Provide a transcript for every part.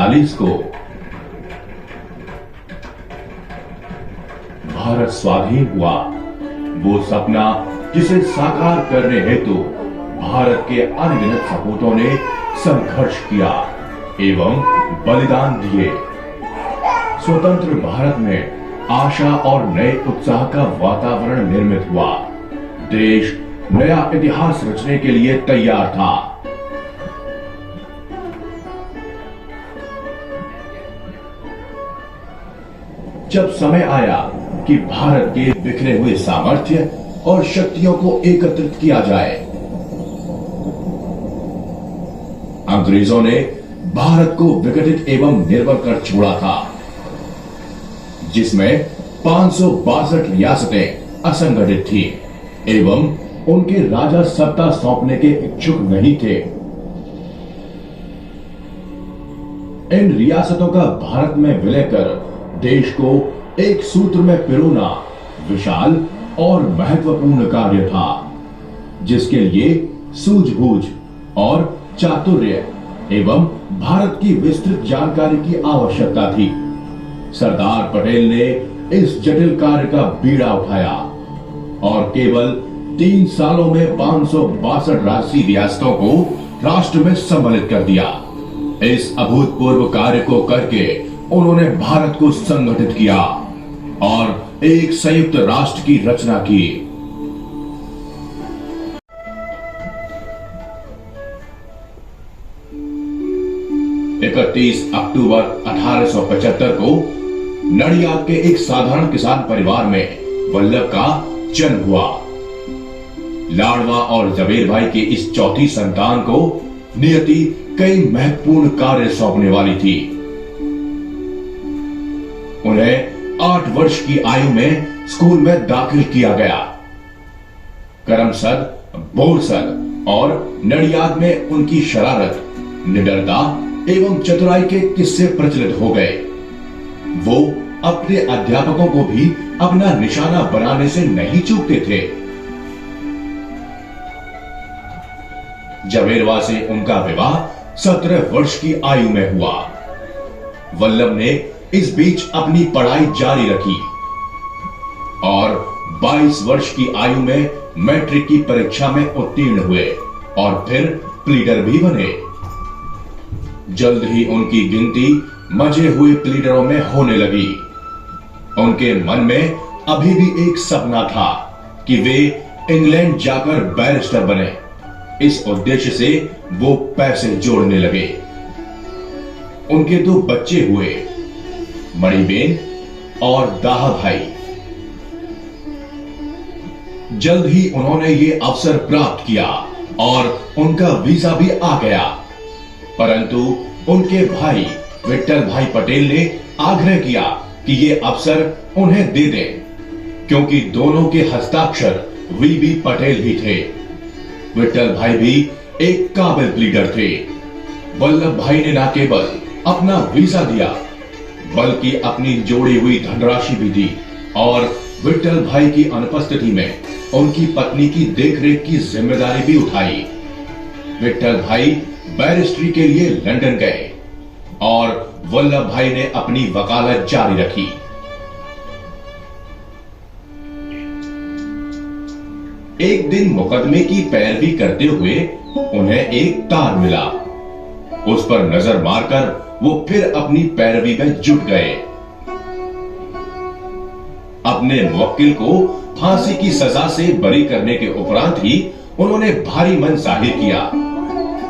1947 को भारत स्वाधीन हुआ, वो सपना जिसे साकार करने हेतु भारत के अनगिनत सपूतों ने संघर्ष किया एवं बलिदान दिए। स्वतंत्र भारत में आशा और नए उत्साह का वातावरण निर्मित हुआ। देश नया इतिहास रचने के लिए तैयार था। जब समय आया कि भारत के बिखरे हुए सामर्थ्य और शक्तियों को एकत्रित किया जाए, अंग्रेजों ने भारत को विघटित एवं निर्बल कर छोड़ा था, जिसमें 562 रियासतें असंगठित थी एवं उनके राजा सत्ता सौंपने के इच्छुक नहीं थे। इन रियासतों का भारत में विलय कर देश को एक सूत्र में पिरोना विशाल और महत्वपूर्ण कार्य था, जिसके लिए सूझबूझ और चातुर्य एवं भारत की विस्तृत जानकारी की आवश्यकता थी। सरदार पटेल ने इस जटिल कार्य का बीड़ा उठाया और केवल 3 सालों में 562 राष्ट्रीय रियासतों को राष्ट्र में सम्मिलित कर दिया। इस अभूतपूर्व कार्य को करके उन्होंने भारत को संगठित किया और एक संयुक्त राष्ट्र की रचना की। अक्टूबर 1875 को नडियाद के एक साधारण किसान परिवार में वल्लभ का जन्म हुआ। लाडवा और जवेर भाई की इस चौथी संतान को नियति कई महत्वपूर्ण कार्य सौंपने वाली थी। उन्हें 8 वर्ष की आयु में स्कूल में दाखिल किया गया। करमसद, बोरसद और नडियाद में उनकी शरारत, निडरता एवं चतुराई के किस्से प्रचलित हो गए। वो अपने अध्यापकों को भी अपना निशाना बनाने से नहीं चूकते थे। जवेरवा से उनका विवाह 17 वर्ष की आयु में हुआ। वल्लभ ने इस बीच अपनी पढ़ाई जारी रखी और 22 वर्ष की आयु में मैट्रिक की परीक्षा में उत्तीर्ण हुए और फिर प्लीडर भी बने। जल्द ही उनकी गिनती मजे हुए प्लीडरों में होने लगी। उनके मन में अभी भी एक सपना था कि वे इंग्लैंड जाकर बैरिस्टर बने। इस उद्देश्य से वो पैसे जोड़ने लगे। उनके 2 बच्चे हुए, मणिबेन और दाहा भाई। जल्द ही उन्होंने ये अवसर प्राप्त किया और उनका वीजा भी आ गया, परंतु उनके भाई विट्ठल भाई पटेल ने आग्रह किया कि ये अवसर उन्हें दे दें, क्योंकि दोनों के हस्ताक्षर वीबी पटेल ही थे। विट्ठल भाई भी एक काबिल प्लीडर थे। वल्लभ भाई ने न केवल अपना वीजा दिया, बल्कि अपनी जोड़ी हुई धनराशि भी दी और विट्ठल भाई की अनुपस्थिति में उनकी पत्नी की देखरेख की जिम्मेदारी भी उठाई। विट्ठल भाई बैरिस्ट्री के लिए लंदन गए और वल्लभ भाई ने अपनी वकालत जारी रखी। एक दिन मुकदमे की पैरवी करते हुए उन्हें एक तार मिला। उस पर नजर मारकर वो फिर अपनी पैरवी में जुट गए। अपने मुवक्किल को फांसी की सजा से बरी करने के उपरांत ही उन्होंने भारी मन जाहिर किया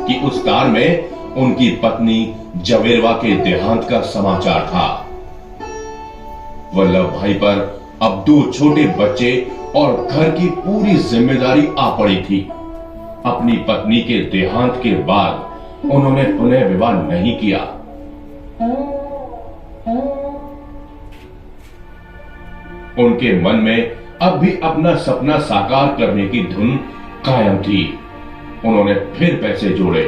कि उस तार में उनकी पत्नी जवेरवा के देहांत का समाचार था। वल्लभ भाई पर अब 2 छोटे बच्चे और घर की पूरी जिम्मेदारी आ पड़ी थी। अपनी पत्नी के देहांत के बाद उन्होंने पुनः विवाह नहीं किया। उनके मन में अब भी अपना सपना साकार करने की धुन कायम थी। उन्होंने फिर पैसे जोड़े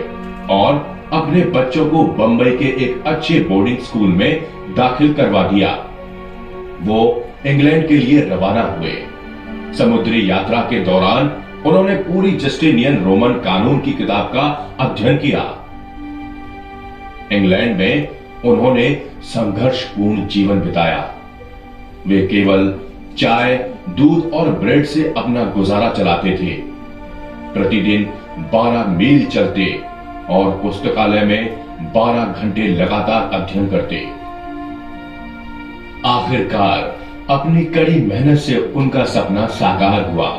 और अपने बच्चों को बंबई के एक अच्छे बोर्डिंग स्कूल में दाखिल करवा दिया। वो इंग्लैंड के लिए रवाना हुए। समुद्री यात्रा के दौरान उन्होंने पूरी जस्टिनियन रोमन कानून की किताब का अध्ययन किया। इंग्लैंड में उन्होंने संघर्षपूर्ण जीवन बिताया। वे केवल चाय, दूध और ब्रेड से अपना गुजारा चलाते थे। प्रतिदिन 12 मील चलते और पुस्तकालय में 12 घंटे लगातार अध्ययन करते। आखिरकार अपनी कड़ी मेहनत से उनका सपना साकार हुआ।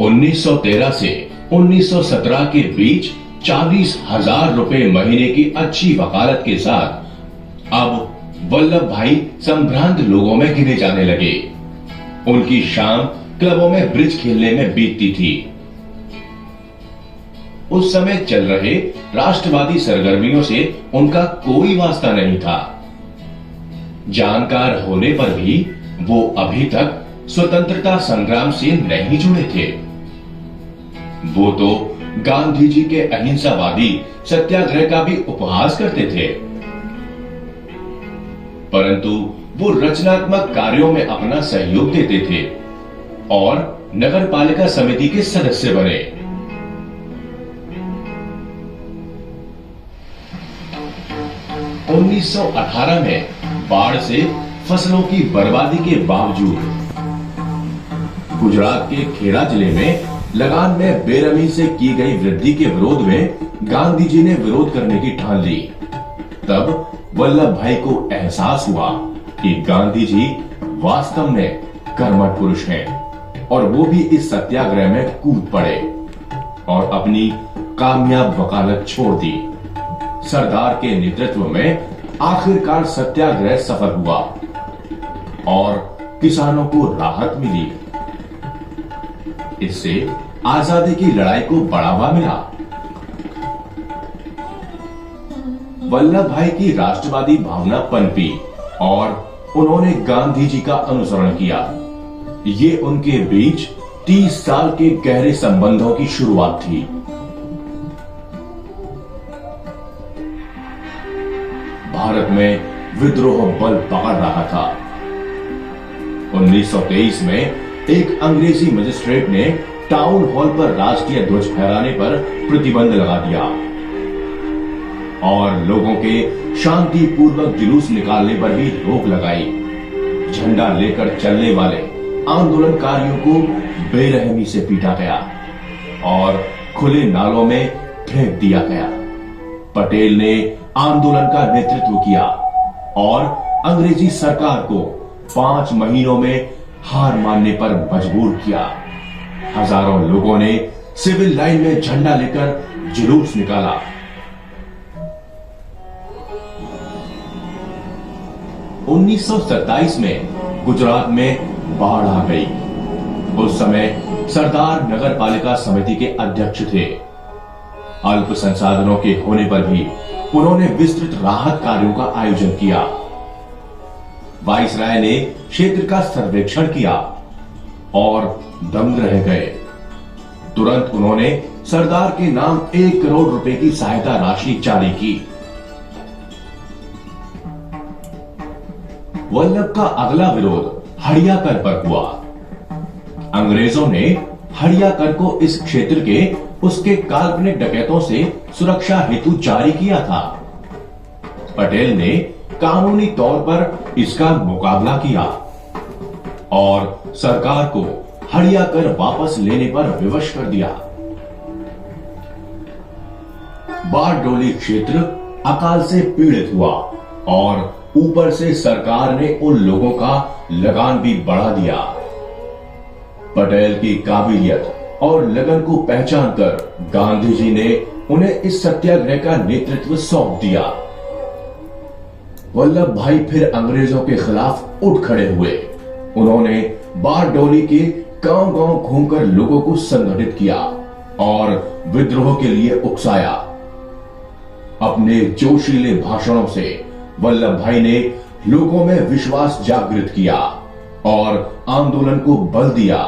1913 से 1917 के बीच 40,000 रुपए महीने की अच्छी वकालत के साथ अब वल्लभ भाई संभ्रांत लोगों में गिने जाने लगे। उनकी शाम क्लबों में ब्रिज खेलने में बीतती थी। उस समय चल रहे राष्ट्रवादी सरगर्मियों से उनका कोई वास्ता नहीं था। जानकार होने पर भी वो अभी तक स्वतंत्रता संग्राम से नहीं जुड़े थे। वो तो गांधी जी के अहिंसावादी सत्याग्रह का भी उपहास करते थे, परंतु वो रचनात्मक कार्यों में अपना सहयोग देते थे और नगर पालिका समिति के सदस्य बने। उन्नीस 1918 में बाढ़ से फसलों की बर्बादी के बावजूद गुजरात के खेड़ा जिले में लगान में बेरहमी से की गई वृद्धि के विरोध में गांधी जी ने विरोध करने की ठान ली। तब वल्लभ भाई को एहसास हुआ कि गांधी जी वास्तव में कर्मठ पुरुष हैं और वो भी इस सत्याग्रह में कूद पड़े और अपनी कामयाब वकालत छोड़ दी। सरदार के नेतृत्व में आखिरकार सत्याग्रह सफल हुआ और किसानों को राहत मिली। इससे आजादी की लड़ाई को बढ़ावा मिला। वल्लभ भाई की राष्ट्रवादी भावना पनपी और उन्होंने गांधी जी का अनुसरण किया। ये उनके बीच 30 साल के गहरे संबंधों की शुरुआत थी। भारत में विद्रोह बल पकड़ रहा था। 1923 में एक अंग्रेजी मजिस्ट्रेट ने टाउन हॉल पर राष्ट्रीय ध्वज फहराने पर प्रतिबंध लगा दिया और लोगों के शांतिपूर्वक जुलूस निकालने पर भी रोक लगाई। झंडा लेकर चलने वाले आंदोलनकारियों को बेरहमी से पीटा गया और खुले नालों में फेंक दिया गया। पटेल ने आंदोलन का नेतृत्व किया और अंग्रेजी सरकार को 5 महीनों में हार मानने पर मजबूर किया। हजारों लोगों ने सिविल लाइन में झंडा लेकर जुलूस निकाला। उन्नीस 1927 में गुजरात में बाढ़ आ गई। उस समय सरदार नगर पालिका समिति के अध्यक्ष थे। अल्प संसाधनों के होने पर भी उन्होंने विस्तृत राहत कार्यों का आयोजन किया। वाइसराय ने क्षेत्र का सर्वेक्षण किया और दंग रह गए। तुरंत उन्होंने सरदार के नाम 1 करोड़ रुपए की सहायता राशि जारी की। वल्लभ का अगला विरोध हड़िया कर पर हुआ। अंग्रेजों ने हड़िया कर को इस क्षेत्र के उसके काल्पनिक डकैतों से सुरक्षा हेतु जारी किया था। पटेल ने कानूनी तौर पर इसका मुकाबला किया और सरकार को हड़िया कर वापस लेने पर विवश कर दिया। बारडोली क्षेत्र अकाल से पीड़ित हुआ और ऊपर से सरकार ने उन लोगों का लगान भी बढ़ा दिया। पटेल की काबिलियत और लगन को पहचान कर गांधी जी ने उन्हें इस सत्याग्रह का नेतृत्व सौंप दिया। वल्लभ भाई फिर अंग्रेजों के खिलाफ उठ खड़े हुए। उन्होंने बारडोली के गांव-गांव घूमकर लोगों को संगठित किया और विद्रोह के लिए उकसाया। अपने जोशीले भाषणों से वल्लभ भाई ने लोगों में विश्वास जागृत किया और आंदोलन को बल दिया।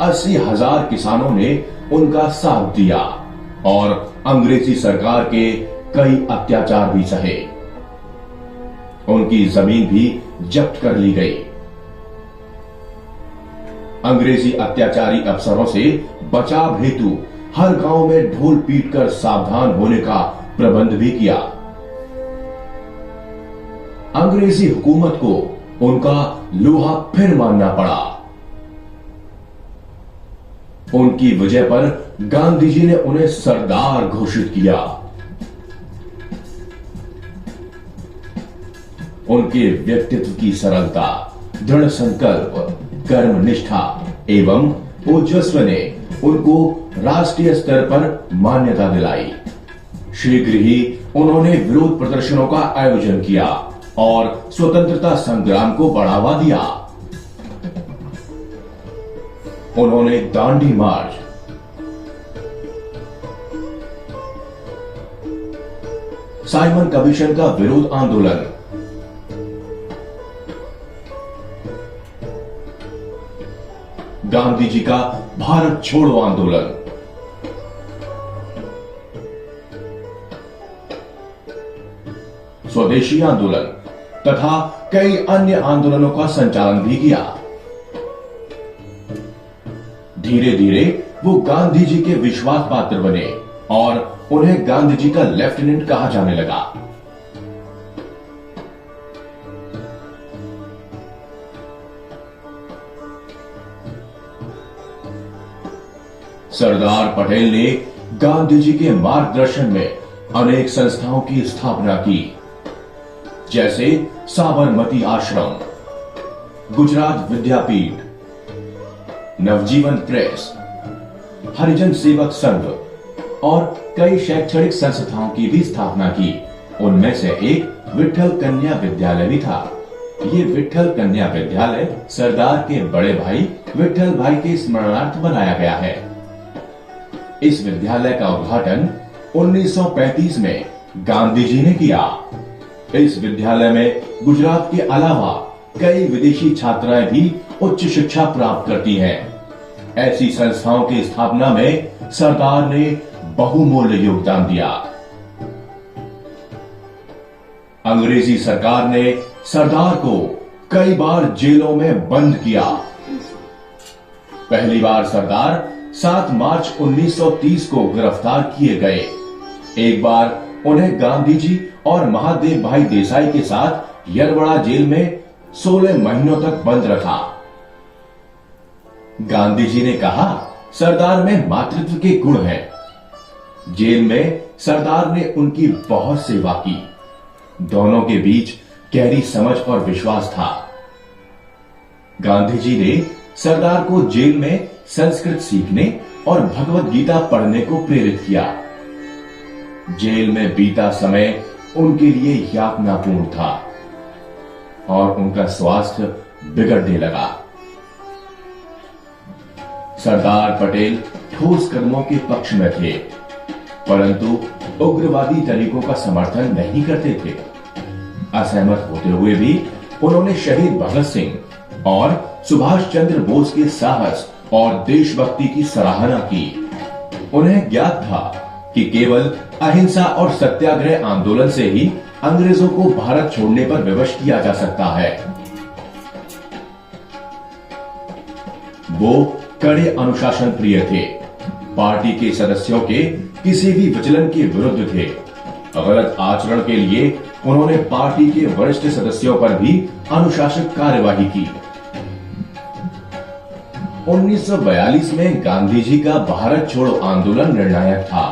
80,000 किसानों ने उनका साथ दिया और अंग्रेजी सरकार के कई अत्याचार भी सहे। उनकी जमीन भी जब्त कर ली गई। अंग्रेजी अत्याचारी अफसरों से बचाव हेतु हर गांव में ढोल पीटकर सावधान होने का प्रबंध भी किया। अंग्रेजी हुकूमत को उनका लोहा फिर मानना पड़ा। उनकी वजह पर गांधी जी ने उन्हें सरदार घोषित किया। उनके व्यक्तित्व की सरलता, दृढ़ संकल्प, कर्मनिष्ठा एवं ओजस्व ने उनको राष्ट्रीय स्तर पर मान्यता दिलाई। शीघ्र ही उन्होंने विरोध प्रदर्शनों का आयोजन किया और स्वतंत्रता संग्राम को बढ़ावा दिया। उन्होंने दांडी मार्च, साइमन कमीशन का विरोध आंदोलन, गांधी जी का भारत छोड़ो आंदोलन, स्वदेशी आंदोलन तथा कई अन्य आंदोलनों का संचालन भी किया। धीरे धीरे वो गांधी जी के विश्वास पात्र बने और उन्हें गांधी जी का लेफ्टिनेंट कहा जाने लगा। सरदार पटेल ने गांधी जी के मार्गदर्शन में अनेक संस्थाओं की स्थापना की, जैसे साबरमती आश्रम, गुजरात विद्यापीठ, नवजीवन प्रेस, हरिजन सेवक संघ और कई शैक्षणिक संस्थाओं की भी स्थापना की। उनमें से एक विठल कन्या विद्यालय भी था। ये विठल कन्या विद्यालय सरदार के बड़े भाई विठल भाई के स्मरणार्थ बनाया गया है। इस विद्यालय का उद्घाटन 1935 में गांधी जी ने किया। इस विद्यालय में गुजरात के अलावा कई विदेशी छात्राएं भी उच्च शिक्षा प्राप्त करती हैं। ऐसी संस्थाओं की स्थापना में सरदार ने बहुमूल्य योगदान दिया। अंग्रेजी सरकार ने सरदार को कई बार जेलों में बंद किया। पहली बार सरदार 7 मार्च 1930 को गिरफ्तार किए गए। एक बार उन्हें गांधी जी और महादेव भाई देसाई के साथ यरवड़ा जेल में 16 महीनों तक बंद रखा। गांधी जी ने कहा, सरदार में मातृत्व के गुण हैं। जेल में सरदार ने उनकी बहुत सेवा की। दोनों के बीच गहरी समझ और विश्वास था। गांधी जी ने सरदार को जेल में संस्कृत सीखने और भगवत गीता पढ़ने को प्रेरित किया। जेल में बीता समय उनके लिए यातनापूर्ण था और उनका स्वास्थ्य बिगड़ने लगा। सरदार पटेल ठोस कदमों के पक्ष में थे, परंतु उग्रवादी तरीकों का समर्थन नहीं करते थे। असहमत होते हुए भी उन्होंने शहीद भगत सिंह और सुभाष चंद्र बोस के साहस और देशभक्ति की सराहना की। उन्हें ज्ञात था कि केवल अहिंसा और सत्याग्रह आंदोलन से ही अंग्रेजों को भारत छोड़ने पर विवश किया जा सकता है। वो कड़े अनुशासन प्रिय थे, पार्टी के सदस्यों के किसी भी विचलन के विरुद्ध थे। गलत आचरण के लिए उन्होंने पार्टी के वरिष्ठ सदस्यों पर भी अनुशासक कार्यवाही की। 1942 में गांधी जी का भारत छोड़ो आंदोलन निर्णायक था,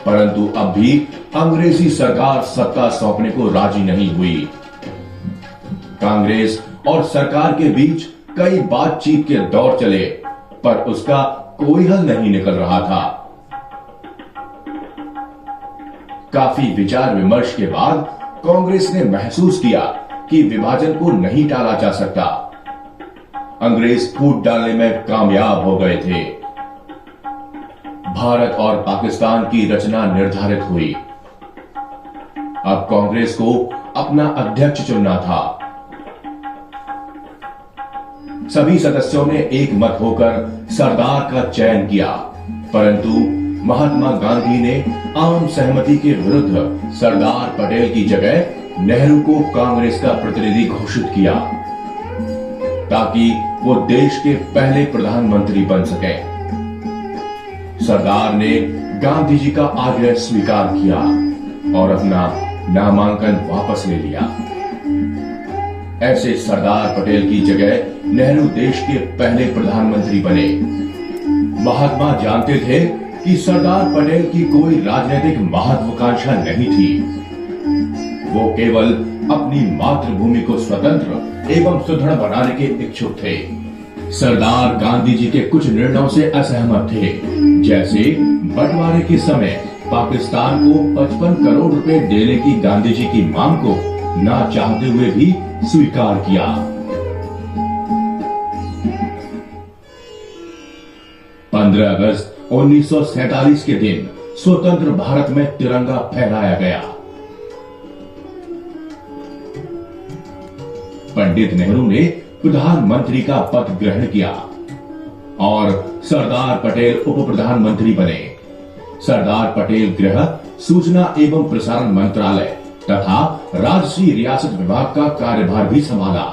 परंतु अब भी अंग्रेजी सरकार सत्ता सौंपने को राजी नहीं हुई। कांग्रेस और सरकार के बीच कई बातचीत के दौर चले, पर उसका कोई हल नहीं निकल रहा था। काफी विचार विमर्श के बाद कांग्रेस ने महसूस किया कि विभाजन को नहीं टाला जा सकता। अंग्रेज फूट डालने में कामयाब हो गए थे। भारत और पाकिस्तान की रचना निर्धारित हुई। अब कांग्रेस को अपना अध्यक्ष चुनना था। सभी सदस्यों ने एक मत होकर सरदार का चयन किया, परंतु महात्मा गांधी ने आम सहमति के विरुद्ध सरदार पटेल की जगह नेहरू को कांग्रेस का प्रतिनिधि घोषित किया, ताकि वो देश के पहले प्रधानमंत्री बन सके। सरदार ने गांधी जी का आग्रह स्वीकार किया और अपना नामांकन वापस ले लिया। ऐसे सरदार पटेल की जगह नेहरू देश के पहले प्रधानमंत्री बने। महात्मा जानते थे कि सरदार पटेल की कोई राजनीतिक महत्वाकांक्षा नहीं थी। वो केवल अपनी मातृभूमि को स्वतंत्र एवं सुदृढ़ बनाने के इच्छुक थे। सरदार गांधी जी के कुछ निर्णयों से असहमत थे, जैसे बंटवारे के समय पाकिस्तान को 55 करोड़ रुपए देने की गांधी जी की मांग को ना चाहते हुए भी स्वीकार किया। 15 अगस्त 1947 के दिन स्वतंत्र भारत में तिरंगा फहराया गया। पंडित नेहरू ने प्रधानमंत्री का पद ग्रहण किया और सरदार पटेल उप प्रधानमंत्री बने। सरदार पटेल गृह, सूचना एवं प्रसारण मंत्रालय तथा राजसी रियासत विभाग का कार्यभार भी संभाला।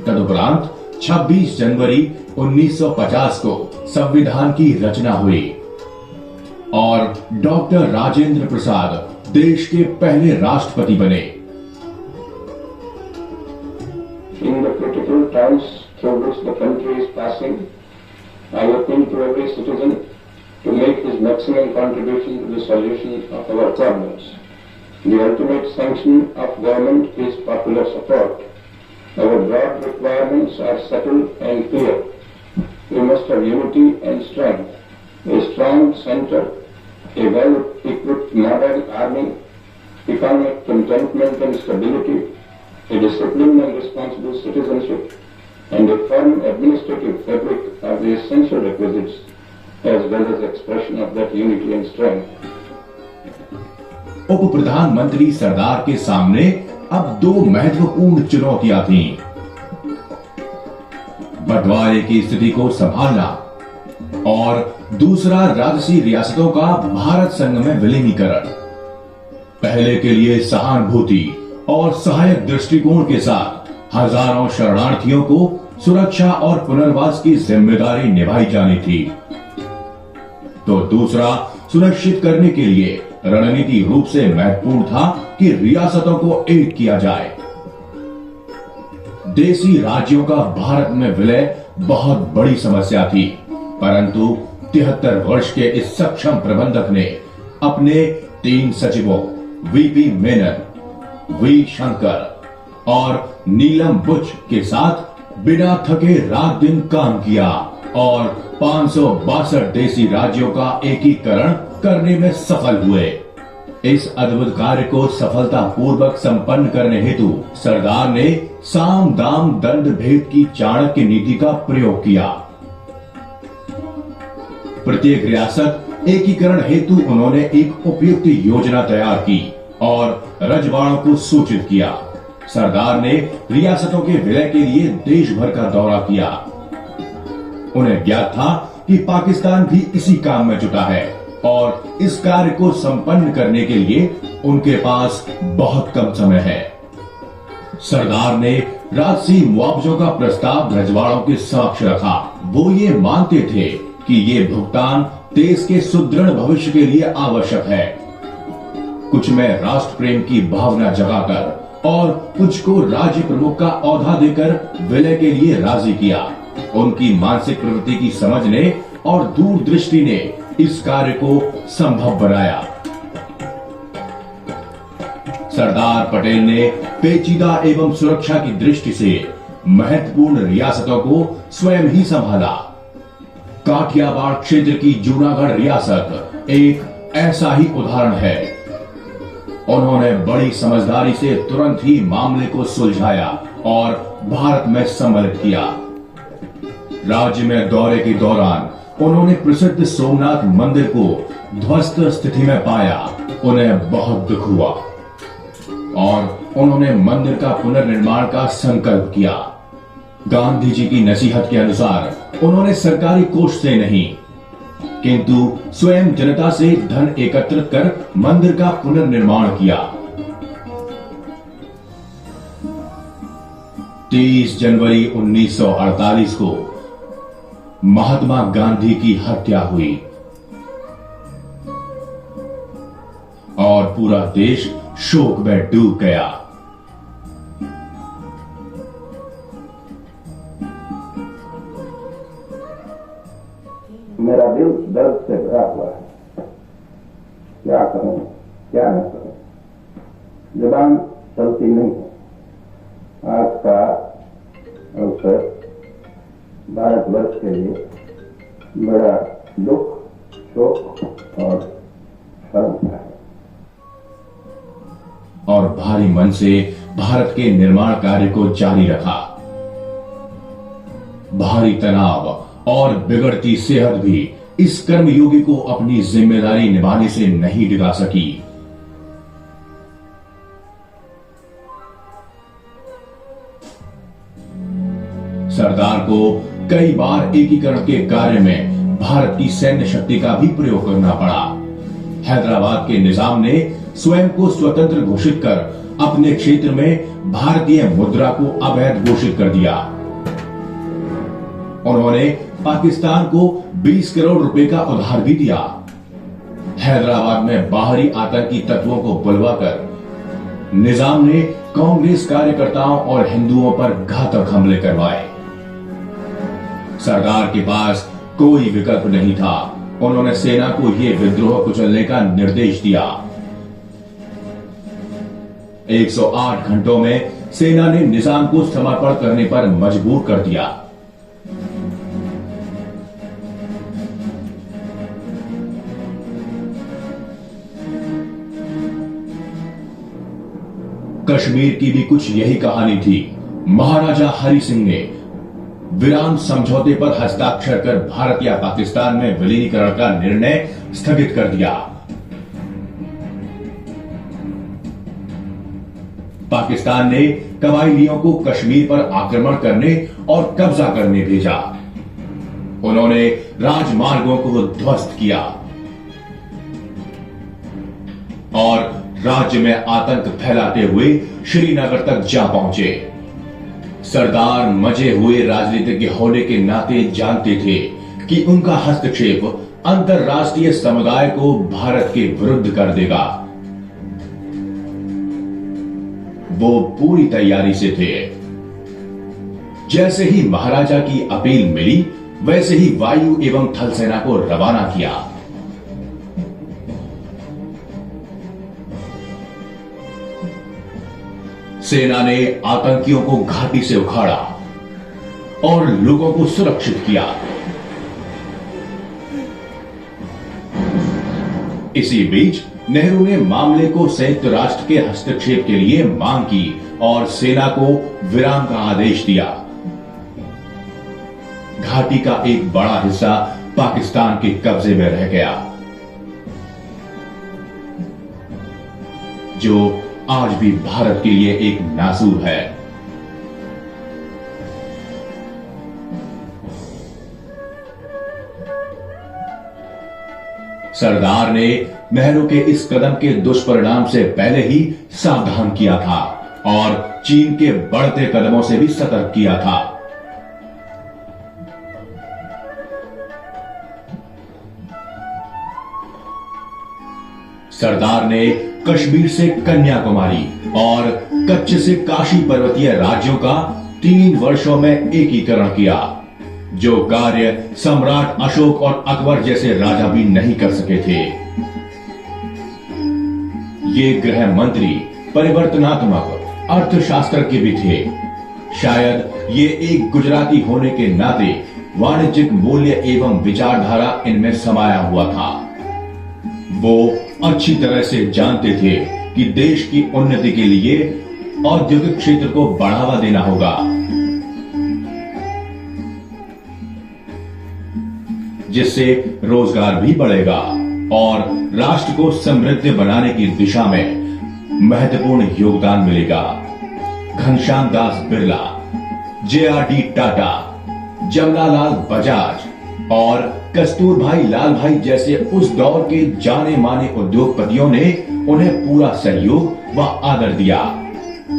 तदुपरांत 26 जनवरी 1950 को संविधान की रचना हुई और डॉक्टर राजेंद्र प्रसाद देश के पहले राष्ट्रपति बने। In the critical times through which the country is passing, I appeal to every citizen to make his maximum contribution to the solution of our problems. The ultimate sanction of government is popular support. Our broad requirements are settled and clear. We must have unity and strength, a strong center, a well-equipped modern army, economic contentment and stability, a disciplined and responsible citizenship, and a firm administrative fabric are the essential requisites as well as expression of that unity and strength. उप प्रधानमंत्री सरदार के सामने अब दो महत्वपूर्ण चुनौतियां थीं। बंटवारे की स्थिति को संभालना और दूसरा राजसी रियासतों का भारत संघ में विलीनीकरण। पहले के लिए सहानुभूति और सहायक दृष्टिकोण के साथ हजारों शरणार्थियों को सुरक्षा और पुनर्वास की जिम्मेदारी निभाई जानी थी, तो दूसरा सुनिश्चित करने के लिए रणनीति रूप से महत्वपूर्ण था कि रियासतों को एक किया जाए। देसी राज्यों का भारत में विलय बहुत बड़ी समस्या थी, परंतु 73 वर्ष के इस सक्षम प्रबंधक ने अपने 3 सचिवों वीपी मेनन, वी शंकर और नीलम बुच के साथ बिना थके रात दिन काम किया और 562 देसी राज्यों का एकीकरण करने में सफल हुए। इस अद्भुत कार्य को सफलतापूर्वक संपन्न करने हेतु सरदार ने साम दाम दंड भेद की चाणक्य नीति का प्रयोग किया। प्रत्येक रियासत एकीकरण हेतु उन्होंने एक उपयुक्त योजना तैयार की और रजवाड़ों को सूचित किया। सरदार ने रियासतों के विलय के लिए देश भर का दौरा किया। उन्हें ज्ञात था कि पाकिस्तान भी इसी काम में जुटा है और इस कार्य को संपन्न करने के लिए उनके पास बहुत कम समय है। सरदार ने राजसी मुआवजों का प्रस्ताव रजवाड़ों के समक्ष रखा। वो ये मानते थे कि ये भुगतान देश के सुदृढ़ भविष्य के लिए आवश्यक है। कुछ में राष्ट्र प्रेम की भावना जगाकर और कुछ को राज्य प्रमुख का औहदा देकर विलय के लिए राजी किया। उनकी मानसिक प्रवृत्ति की समझ ने और दूरदृष्टि ने इस कार्य को संभव बनाया। सरदार पटेल ने पेचीदा एवं सुरक्षा की दृष्टि से महत्वपूर्ण रियासतों को स्वयं ही संभाला। काठियावाड़ क्षेत्र की जूनागढ़ रियासत एक ऐसा ही उदाहरण है। उन्होंने बड़ी समझदारी से तुरंत ही मामले को सुलझाया और भारत में सम्मिलित किया। राज्य में दौरे के दौरान उन्होंने प्रसिद्ध सोमनाथ मंदिर को ध्वस्त स्थिति में पाया। उन्हें बहुत दुख हुआ और उन्होंने मंदिर का पुनर्निर्माण का संकल्प किया। गांधी जी की नसीहत के अनुसार उन्होंने सरकारी कोष से नहीं, किंतु स्वयं जनता से धन एकत्रित कर मंदिर का पुनर्निर्माण किया। 30 जनवरी 1948 को महात्मा गांधी की हत्या हुई और पूरा देश शोक में डूब गया। मेरा दिल दर्द से भरा हुआ है। क्या करूं, क्या न करूं, जुबान चलती नहीं है। आज का अवसर भारतवर्ष के लिए बड़ा दुख, शोक और शर्म का है। और भारी मन से भारत के निर्माण कार्य को जारी रखा। भारी तनाव और बिगड़ती सेहत भी इस कर्मयोगी को अपनी जिम्मेदारी निभाने से नहीं डिगा सकी। सरदार को कई बार एकीकरण के कार्य में भारत की सैन्य शक्ति का भी प्रयोग करना पड़ा। हैदराबाद के निजाम ने स्वयं को स्वतंत्र घोषित कर अपने क्षेत्र में भारतीय मुद्रा को अवैध घोषित कर दिया। उन्होंने पाकिस्तान को 20 करोड़ रुपए का उधार भी दिया। हैदराबाद में बाहरी आतंकी तत्वों को बुलवाकर निजाम ने कांग्रेस कार्यकर्ताओं और हिंदुओं पर घातक हमले करवाए। सरदार के पास कोई विकल्प नहीं था। उन्होंने सेना को यह विद्रोह कुचलने का निर्देश दिया। 108 घंटों में सेना ने निजाम को समर्पण करने पर मजबूर कर दिया। कश्मीर की भी कुछ यही कहानी थी। महाराजा हरि सिंह ने विराम समझौते पर हस्ताक्षर कर भारत या पाकिस्तान में विलीनीकरण का निर्णय स्थगित कर दिया। पाकिस्तान ने कबायलियों को कश्मीर पर आक्रमण करने और कब्जा करने भेजा। उन्होंने राजमार्गों को ध्वस्त किया और राज्य में आतंक फैलाते हुए श्रीनगर तक जा पहुंचे। सरदार मजे हुए राजनीतिज्ञ होने के नाते जानते थे कि उनका हस्तक्षेप अंतरराष्ट्रीय समुदाय को भारत के विरुद्ध कर देगा। वो पूरी तैयारी से थे। जैसे ही महाराजा की अपील मिली, वैसे ही वायु एवं थल सेना को रवाना किया। सेना ने आतंकियों को घाटी से उखाड़ा और लोगों को सुरक्षित किया। इसी बीच नेहरू ने मामले को संयुक्त राष्ट्र के हस्तक्षेप के लिए मांग की और सेना को विराम का आदेश दिया। घाटी का एक बड़ा हिस्सा पाकिस्तान के कब्जे में रह गया, जो आज भी भारत के लिए एक नासूर है। सरदार ने नेहरू के इस कदम के दुष्परिणाम से पहले ही सावधान किया था और चीन के बढ़ते कदमों से भी सतर्क किया था। सरदार ने कश्मीर से कन्याकुमारी और कच्छ से काशी पर्वतीय राज्यों का 3 वर्षों में एकीकरण किया, जो कार्य सम्राट अशोक और अकबर जैसे राजा भी नहीं कर सके थे। ये गृह मंत्री परिवर्तनात्मक अर्थशास्त्रज्ञ भी थे। शायद ये एक गुजराती होने के नाते वाणिज्यिक मूल्य एवं विचारधारा इनमें समाया हुआ था। वो अच्छी तरह से जानते थे कि देश की उन्नति के लिए औद्योगिक क्षेत्र को बढ़ावा देना होगा, जिससे रोजगार भी बढ़ेगा और राष्ट्र को समृद्ध बनाने की दिशा में महत्वपूर्ण योगदान मिलेगा। घनश्याम दास बिरला, JRD टाटा, जमनालाल बजाज और कस्तूरभाई लाल भाई जैसे उस दौर के जाने माने उद्योगपतियों ने उन्हें पूरा सहयोग व आदर दिया।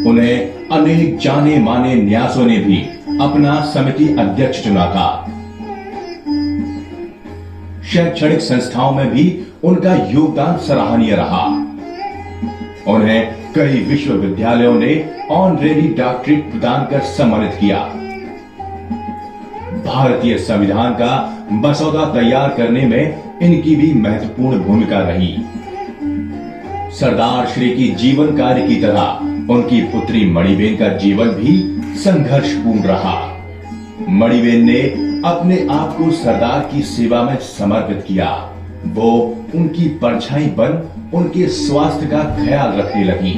उन्हें अनेक जाने माने न्यासों ने भी अपना समिति अध्यक्ष चुना था। शैक्षणिक संस्थाओं में भी उनका योगदान सराहनीय रहा। उन्हें कई विश्वविद्यालयों ने ऑनरेरी डॉक्टरेट प्रदान कर सम्मानित किया। भारतीय संविधान का मसौदा तैयार करने में इनकी भी महत्वपूर्ण भूमिका रही। सरदार श्री की जीवन कार्य की तरह उनकी पुत्री मणिबेन का जीवन भी संघर्षपूर्ण रहा। मणिबेन ने अपने आप को सरदार की सेवा में समर्पित किया। वो उनकी परछाई बन उनके स्वास्थ्य का ख्याल रखने लगी।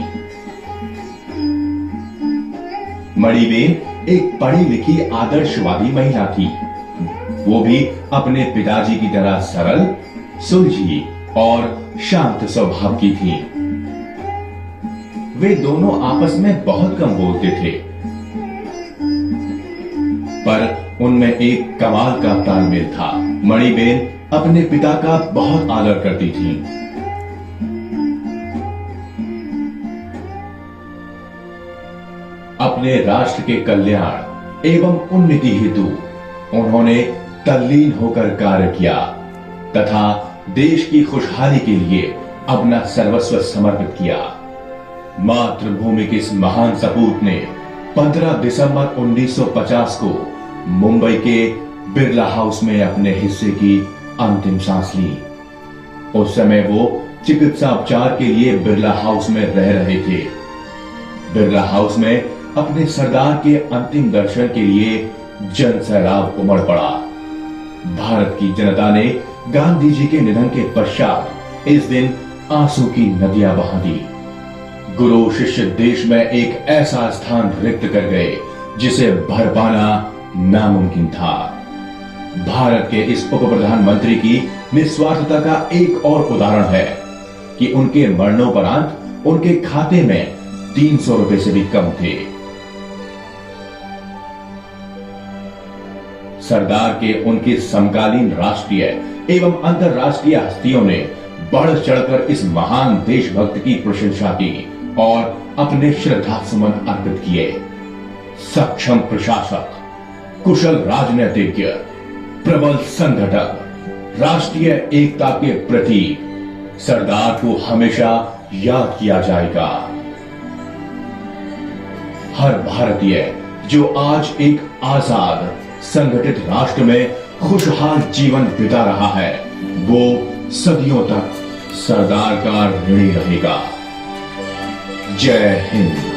मणिबेन एक पढ़ी लिखी आदर्शवादी महिला थी। वो भी अपने पिताजी की तरह सरल, सुलझी और शांत स्वभाव की थी। वे दोनों आपस में बहुत कम बोलते थे, पर उनमें एक कमाल का तालमेल था। मणिबेन अपने पिता का बहुत आदर करती थी। अपने राष्ट्र के कल्याण एवं उन्नति हेतु उन्होंने तल्लीन होकर कार्य किया तथा देश की खुशहाली के लिए अपना सर्वस्व समर्पित किया। मातृभूमि के इस महान सपूत ने 15 दिसंबर 1950 को मुंबई के बिरला हाउस में अपने हिस्से की अंतिम सांस ली। उस समय वो चिकित्सा उपचार के लिए बिरला हाउस में रह रहे थे। बिरला हाउस में अपने सरदार के अंतिम दर्शन के लिए जन सैलाब उमड़ पड़ा। भारत की जनता ने गांधी जी के निधन के पश्चात इस दिन आंसू की नदियां बहा दी। गुरु शिष्य देश में एक ऐसा स्थान रिक्त कर गए जिसे भर पाना नामुमकिन था। भारत के इस उप प्रधानमंत्री की निस्वार्थता का एक और उदाहरण है कि उनके मरणोपरांत उनके खाते में 300 रुपए से भी कम थे। सरदार के उनके समकालीन राष्ट्रीय एवं अंतर्राष्ट्रीय हस्तियों ने बढ़ चढ़कर इस महान देशभक्त की प्रशंसा की और अपने श्रद्धा सुमन अर्पित किए। सक्षम प्रशासक, कुशल राजनीतिज्ञ, प्रबल संगठक, राष्ट्रीय एकता के प्रतीक सरदार को हमेशा याद किया जाएगा। हर भारतीय जो आज एक आजाद संगठित राष्ट्र में खुशहाल जीवन बिता रहा है, वो सदियों तक सरदार का ऋणी रहेगा। जय हिंद।